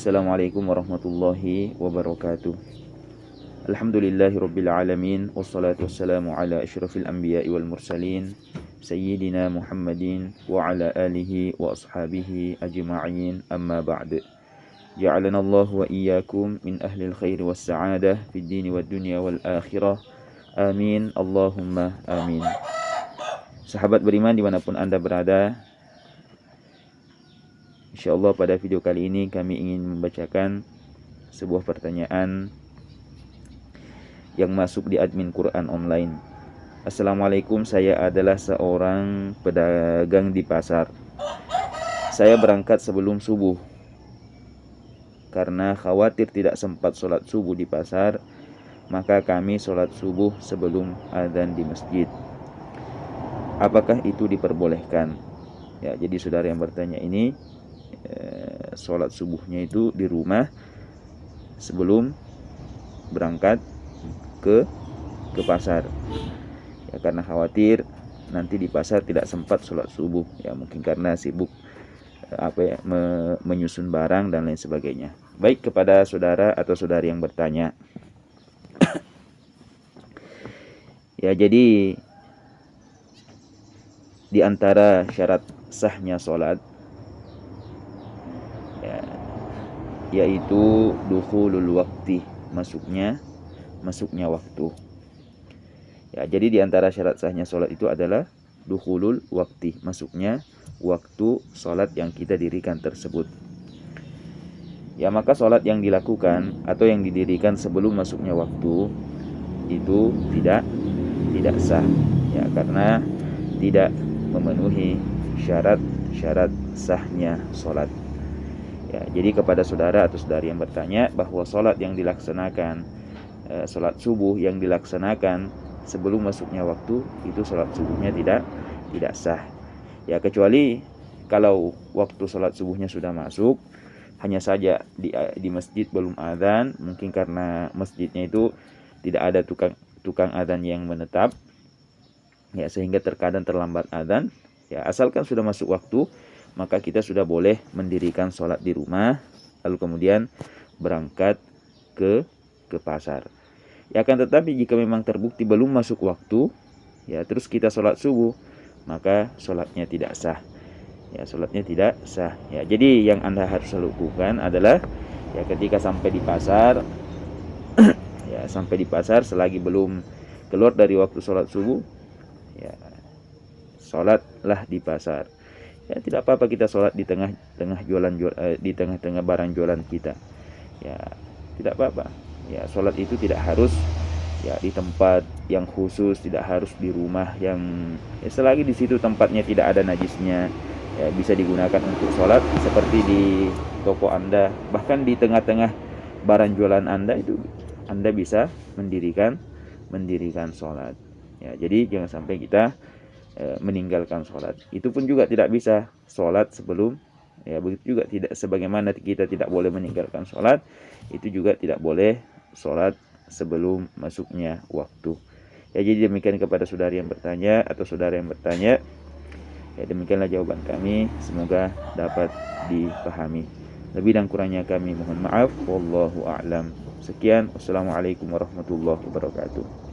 Assalamualaikum warahmatullahi wabarakatuh. Alhamdulillahirabbil alamin wassalatu wassalamu ala asyrafil anbiya'i wal mursalin sayyidina Muhammadin wa ala alihi wa ashabihi ajma'in, amma ba'd. Ja'alana Allah wa iyyakum min ahlil khairi was sa'adah fid dini wad dunya wal akhirah. Amin Allahumma amin. Sahabat beriman dimanapun Anda berada, InsyaAllah pada video kali ini kami ingin membacakan sebuah pertanyaan yang masuk di admin Quran online. Assalamualaikum, saya adalah seorang pedagang di pasar. Saya berangkat sebelum subuh karena khawatir tidak sempat sholat subuh di pasar, maka kami sholat subuh sebelum adzan di masjid. Apakah itu diperbolehkan? Ya, jadi saudara yang bertanya ini sholat subuhnya itu di rumah sebelum berangkat ke pasar. Ya, karena khawatir nanti di pasar tidak sempat sholat subuh. Ya, mungkin karena sibuk menyusun barang dan lain sebagainya. Baik, kepada saudara atau saudari yang bertanya. Ya, jadi di antara syarat sahnya sholat yaitu dukhulul waqti, masuknya waktu. Ya, jadi di antara syarat sahnya sholat itu adalah dukhulul waqti, masuknya waktu sholat yang kita dirikan tersebut. Ya, maka sholat yang dilakukan atau yang didirikan sebelum masuknya waktu itu tidak sah, ya, karena tidak memenuhi syarat sahnya sholat. Ya, jadi kepada saudara atau saudari yang bertanya bahwa sholat yang dilaksanakan, sholat subuh yang dilaksanakan sebelum masuknya waktu itu sholat subuhnya tidak sah. Ya, kecuali kalau waktu sholat subuhnya sudah masuk, hanya saja di masjid belum adzan, mungkin karena masjidnya itu tidak ada tukang adzan yang menetap, ya, sehingga terkadang terlambat adzan. Ya, asalkan sudah masuk waktu, maka kita sudah boleh mendirikan sholat di rumah, lalu kemudian berangkat ke pasar. Ya, akan tetapi jika memang terbukti belum masuk waktu, ya, terus kita sholat subuh, maka sholatnya tidak sah. Ya, sholatnya tidak sah. Ya, jadi yang Anda harus lakukan adalah, ya, ketika sampai di pasar, ya, sampai di pasar selagi belum keluar dari waktu sholat subuh, ya, sholatlah di pasar. Ya, tidak apa-apa kita sholat di tengah-tengah di tengah-tengah barang jualan kita. Ya, tidak apa-apa. Ya, sholat itu tidak harus, ya, di tempat yang khusus, tidak harus di rumah yang, ya, selagi di situ tempatnya tidak ada najisnya, ya, bisa digunakan untuk sholat seperti di toko Anda, bahkan di tengah-tengah barang jualan Anda itu Anda bisa mendirikan sholat. Ya, jadi jangan sampai kita meninggalkan sholat. Itu pun juga tidak bisa sholat sebelum, ya, begitu juga tidak, sebagaimana kita tidak boleh meninggalkan sholat, itu juga tidak boleh sholat sebelum masuknya waktu. Ya, jadi demikian kepada saudari yang bertanya atau saudara yang bertanya. Ya, demikianlah jawaban kami, semoga dapat dipahami. Lebih dan kurangnya kami mohon maaf. Wallahu a'lam. Sekian, wassalamualaikum warahmatullahi wabarakatuh.